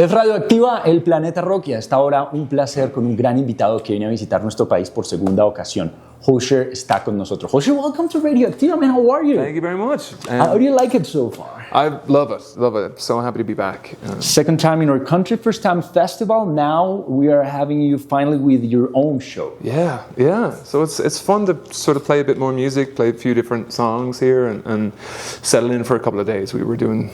Es Radioactiva, el planeta rock, y a esta hora un placer con un gran invitado que viene a visitar nuestro país por segunda ocasión. Hozier está con nosotros. Hozier, welcome to Radioactiva, man. How are you? Thank you very much. How do you like it so far? I love it. Love it. So happy to be back. Second time in our country, first time festival. Now we are having you finally with your own show. Yeah. So it's fun to sort of play a bit more music, play a few different songs here, and settle in for a couple of days. We were doing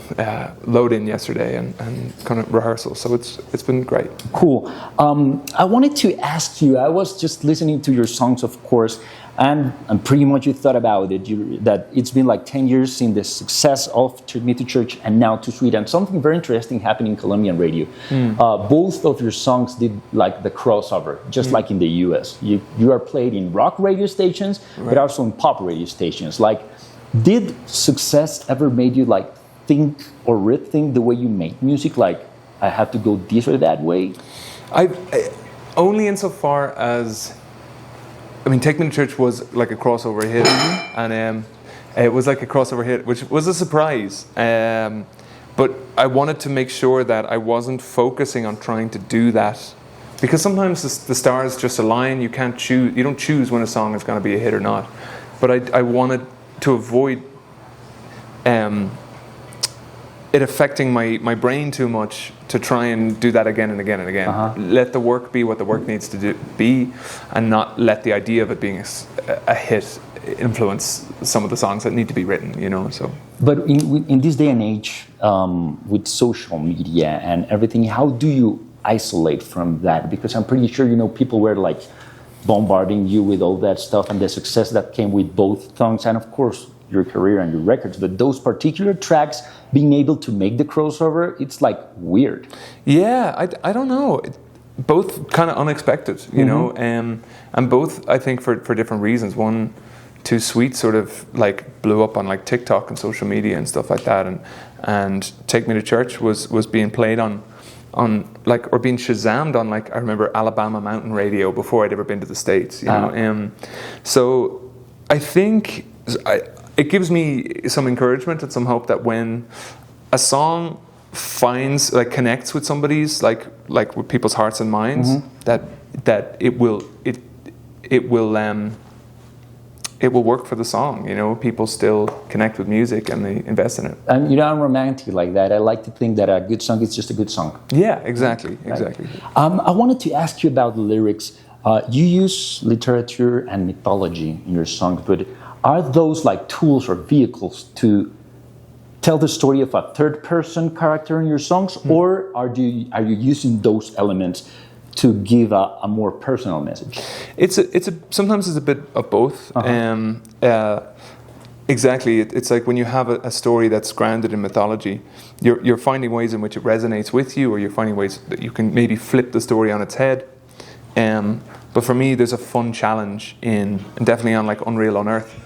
load-in yesterday and kind of rehearsal. So it's been great. Cool. I wanted to ask you. I was just listening to your songs, of course. And pretty much you thought about it, that it's been like 10 years in the success of Take Me to Church and now to Sweden. Something very interesting happened in Colombian radio. Both of your songs did like the crossover, just like in the US. You are played in rock radio stations, but also in pop radio stations. Like, did success ever made you like think or rethink the way you make music? Like, I have to go this or that way? I only insofar as... I mean, Take Me to Church was like a crossover hit, and it was like a crossover hit, which was a surprise. But I wanted to make sure that I wasn't focusing on trying to do that, because sometimes the stars just align. You can't choose. You don't choose when a song is going to be a hit or not. But I wanted to avoid it affecting my brain too much to try and do that again and again and again. Let the work be what the work needs to be, and not let the idea of it being a hit influence some of the songs that need to be written, you know. So, but in this day and age, with social media and everything, how do you isolate from that? Because I'm pretty sure, you know, people were like bombarding you with all that stuff and the success that came with both songs, and of course your career and your records, but those particular tracks being able to make the crossover, it's like weird. Yeah, I don't know. Both kind of unexpected, you know, and both I think for different reasons. One, Too Sweet sort of like blew up on like TikTok and social media and stuff like that, and Take Me to Church was being played on like, or being Shazammed on, like, I remember Alabama Mountain Radio before I'd ever been to the States, you know. So I think it gives me some encouragement and some hope that when a song connects with somebody's, like with people's hearts and minds, that it will work for the song, you know. People still connect with music and they invest in it. And you know, I'm romantic like that. I like to think that a good song is just a good song. Yeah, exactly. I wanted to ask you about the lyrics. You use literature and mythology in your songs, but are those like tools or vehicles to tell the story of a third-person character in your songs, or are you using those elements to give a more personal message? Sometimes it's a bit of both. Exactly. It's like when you have a story that's grounded in mythology, you're finding ways in which it resonates with you, or you're finding ways that you can maybe flip the story on its head. But for me, there's a fun challenge and definitely on like Unreal on Earth,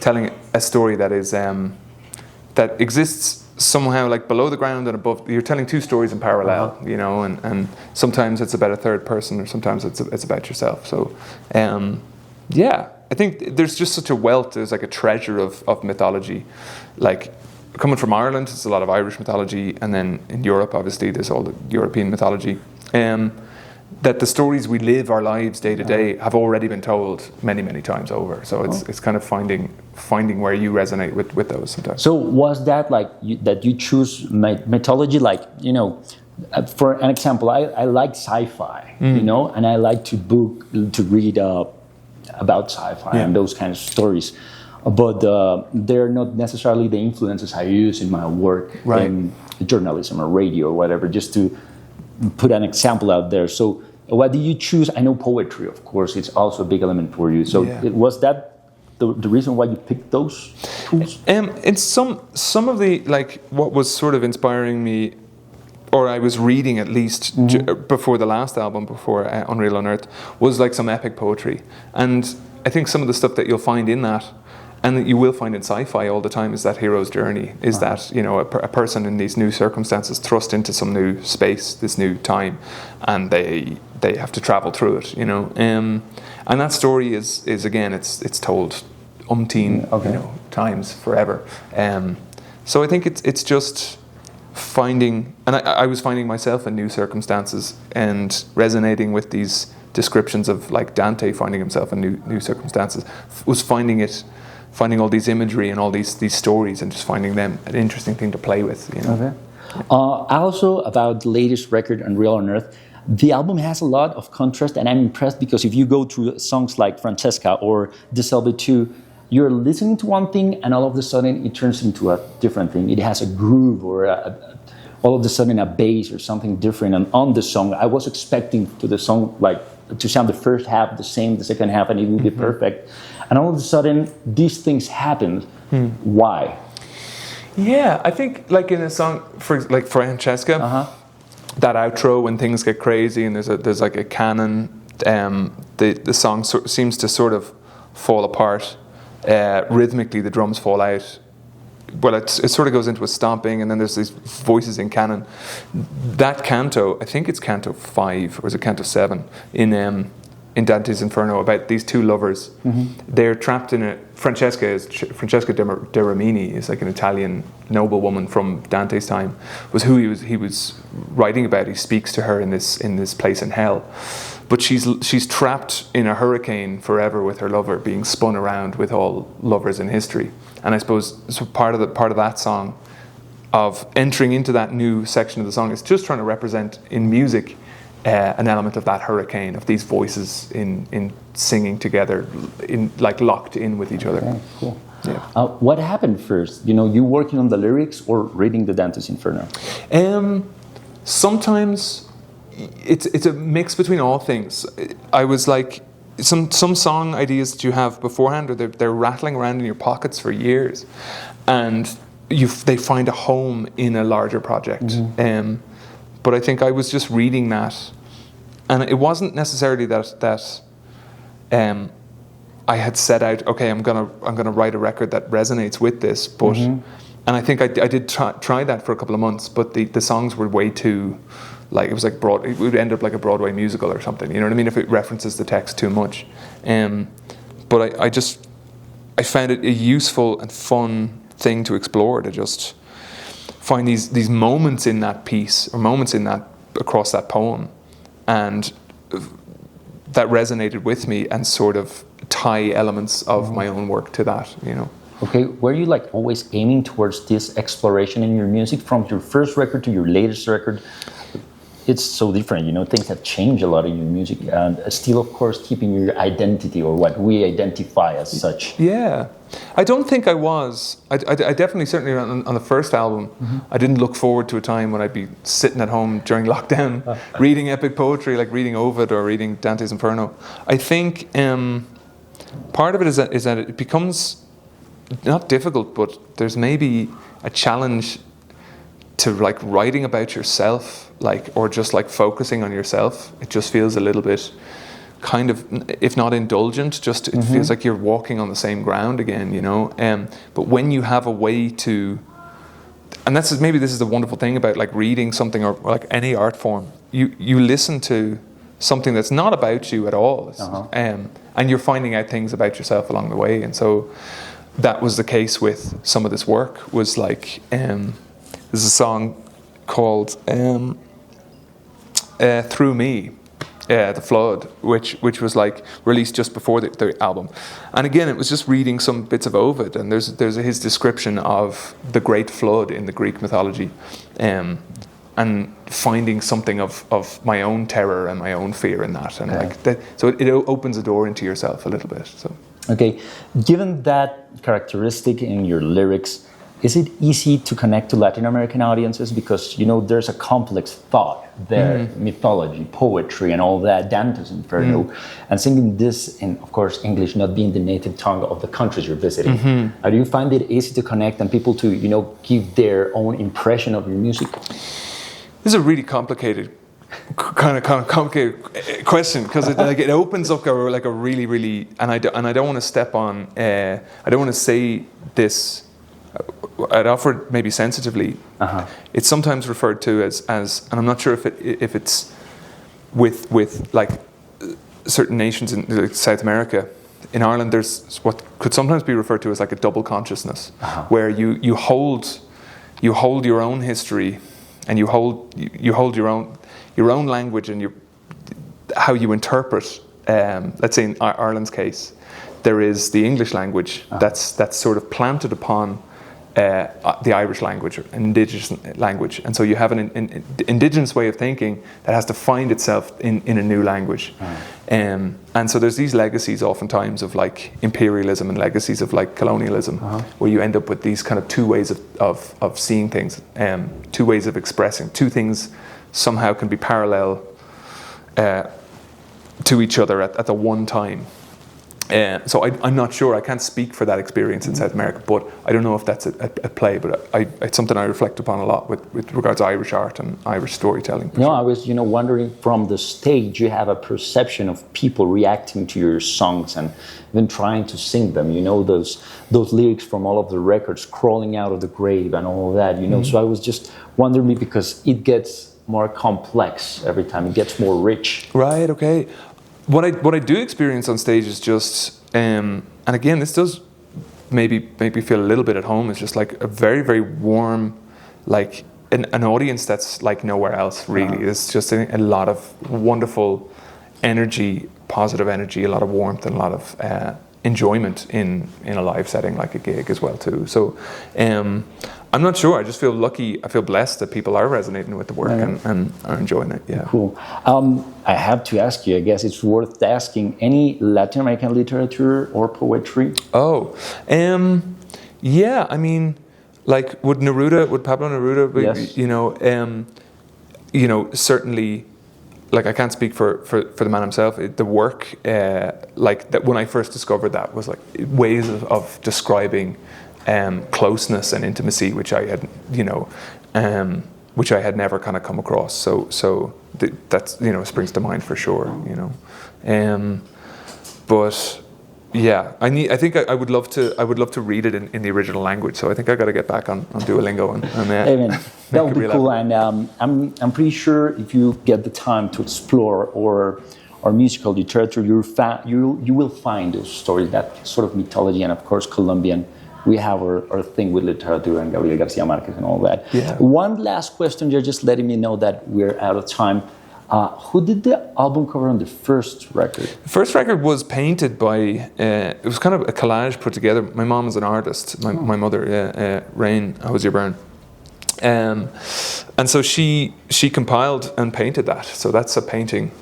telling a story that is that exists somehow like below the ground and above. You're telling two stories in parallel, you know, and sometimes it's about a third person, or sometimes it's about yourself. So yeah, I think there's just such a wealth. There's like a treasure of mythology. Like, coming from Ireland, it's a lot of Irish mythology, and then in Europe, obviously, there's all the European mythology. That the stories we live our lives day to day have already been told many times over. So it's kind of finding where you resonate with those sometimes. So was that like that you choose mythology, like, you know, for an example, I like sci-fi, you know, and I like to read about sci-fi and those kind of stories, but they're not necessarily the influences I use in my work in journalism or radio or whatever, just to put an example out there. So what do you choose? I know poetry, of course, it's also a big element for you. So was that the reason why you picked those tools? And some of the, like, what was sort of inspiring me, or I was reading at least before the last album, before Unreal on Earth, was like some epic poetry. And I think some of the stuff that you'll find in that, and that you will find in sci-fi all the time, is that hero's journey, is that, you know, a person in these new circumstances thrust into some new space, this new time, and they have to travel through it, you know. And that story is again, it's told umpteen you know, times forever. So I think it's just finding, and I was finding myself in new circumstances and resonating with these descriptions of like Dante finding himself in new circumstances, was finding all these imagery and all these stories and just finding them an interesting thing to play with, you know. Okay. Also about the latest record, Unreal on Earth, the album has a lot of contrast, and I'm impressed because if you go through songs like Francesca or Diselbe 2, you're listening to one thing and all of a sudden it turns into a different thing. It has a groove or all of a sudden a bass or something different. And on the song, I was expecting to the song like to sound the first half the same, the second half, and it would be perfect. And all of a sudden, these things happened. Why? Yeah, I think like in a song for like Francesca, that outro when things get crazy and there's like a canon, the song seems to sort of fall apart. Rhythmically, the drums fall out. Well, it sort of goes into a stomping, and then there's these voices in canon. That canto, I think it's canto 5 or is it canto 7 in Dante's Inferno, about these two lovers. They're trapped in a. Francesca de Rimini is like an Italian noblewoman from Dante's time. Was who he was writing about. He speaks to her in this place in hell, but she's trapped in a hurricane forever with her lover, being spun around with all lovers in history. And I suppose so part of that song, of entering into that new section of the song, is just trying to represent in music an element of that hurricane, of these voices in singing together, in like locked in with each other. Okay, cool. Yeah. What happened first? You know, you working on the lyrics or reading the Dante's Inferno? Sometimes it's a mix between all things. I was like, some song ideas that you have beforehand, or they're rattling around in your pockets for years, and they find a home in a larger project. But I think I was just reading that, and it wasn't necessarily that I had set out, okay, I'm gonna write a record that resonates with this, but and I think I did try that for a couple of months, but the songs were way too, like it was like it would end up like a Broadway musical or something, you know what I mean, if it references the text too much. But I found it a useful and fun thing to explore, to just find these moments in that piece, or moments in that across that poem, and that resonated with me, and sort of tie elements of my own work to that, you know. Okay, were you like always aiming towards this exploration in your music from your first record to your latest record? It's so different, you know, things have changed a lot in your music, and still, of course, keeping your identity, or what we identify as such. Yeah, I don't think I was. I definitely, certainly on the first album, I didn't look forward to a time when I'd be sitting at home during lockdown, reading epic poetry, like reading Ovid or reading Dante's Inferno. I think part of it is that it becomes not difficult, but there's maybe a challenge to like writing about yourself, like, or just like focusing on yourself. It just feels a little bit kind of, if not indulgent, just it feels like you're walking on the same ground again, you know. But when you have a way to, and this is the wonderful thing about like reading something, or like any art form, you listen to something that's not about you at all, and you're finding out things about yourself along the way. And so that was the case with some of this work. Was like there's a song called Through Me, The Flood, which was like released just before the album. And again, it was just reading some bits of Ovid, and there's his description of the great flood in the Greek mythology, and finding something of my own terror and my own fear in that, and like that. So it opens a door into yourself a little bit. So. Okay, given that characteristic in your lyrics, is it easy to connect to Latin American audiences? Because, you know, there's a complex thought there, mythology, poetry, and all that, Dante's Inferno, and singing this in, of course, English not being the native tongue of the countries you're visiting. Do you find it easy to connect and people to, you know, give their own impression of your music? This is a really complicated question, because it opens up a really, and I don't want to step on, I don't want to say this. I'd offer it maybe sensitively. It's sometimes referred to as, and I'm not sure if it's with like certain nations in like South America. In Ireland, there's what could sometimes be referred to as like a double consciousness, where you hold you hold your own history, and you hold your own language, and how you interpret. Let's say in Ireland's case, there is the English language that's sort of planted upon the Irish language, or an indigenous language, and so you have an indigenous way of thinking that has to find itself in a new language, and so there's these legacies oftentimes of like imperialism and legacies of like colonialism, where you end up with these kind of two ways of seeing things, two ways of expressing. Two things somehow can be parallel to each other at the one time. So I'm not sure. I can't speak for that experience in South America, but I don't know if that's at play. But it's something I reflect upon a lot with regards to Irish art and Irish storytelling. No, sure. I was wondering, from the stage, you have a perception of people reacting to your songs and even trying to sing them. Those lyrics from all of the records, crawling out of the grave and all of that. So I was just wondering, because it gets more complex every time. It gets more rich. Right. Okay. What I do experience on stage is just, and again, this does maybe make me feel a little bit at home. It's just like a very, very warm, like an audience that's like nowhere else, really. It's just a lot of wonderful energy, positive energy, a lot of warmth, and a lot of enjoyment in a live setting like a gig as well too. So I'm not sure. I just feel lucky. I feel blessed that people are resonating with the work and are enjoying it. Yeah. Cool. I have to ask you, I guess it's worth asking, any Latin American literature or poetry? Oh, yeah. I mean, like, would Pablo Neruda be, yes. Certainly, like, I can't speak for the man himself. The work, like, that when I first discovered that was like ways of describing closeness and intimacy, which I had, which I had never kind of come across. So that's springs to mind for sure. But yeah, I think I would love to read it in the original language. So I think I got to get back on Duolingo and Amen. That would be cool. And I'm pretty sure if you get the time to explore or musical literature, you will find those stories, that sort of mythology, and of course Colombian. We have our thing with literature and Gabriel Garcia Marquez and all that. Yeah. One last question, you're just letting me know that we're out of time. Who did the album cover on the first record? The first record was painted by, it was kind of a collage put together. My mom is an artist, my mother, Rain Hozier Byrne. And so she compiled and painted that. So that's a painting,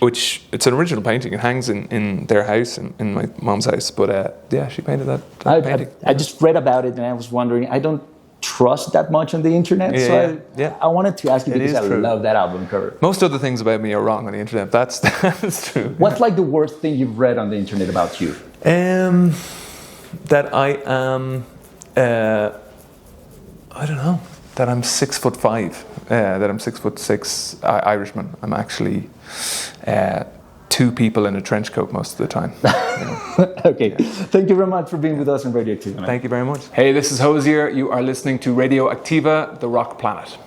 which it's an original painting. It hangs in their house, in my mom's house. But yeah, she painted that painting. I just read about it and I was wondering, I don't trust that much on the internet, I wanted to ask you, because I love that album cover. Most other things about me are wrong on the internet. That's true. What's like the worst thing you've read on the internet about you? That I am, I don't know, that I'm 6'5", that I'm 6'6", Irishman. I'm actually two people in a trench coat most of the time. Okay. Yeah. Thank you very much for being with us on Radioactive. Thank you very much. Hey, this is Hozier. You are listening to Radioactiva, the Rock Planet.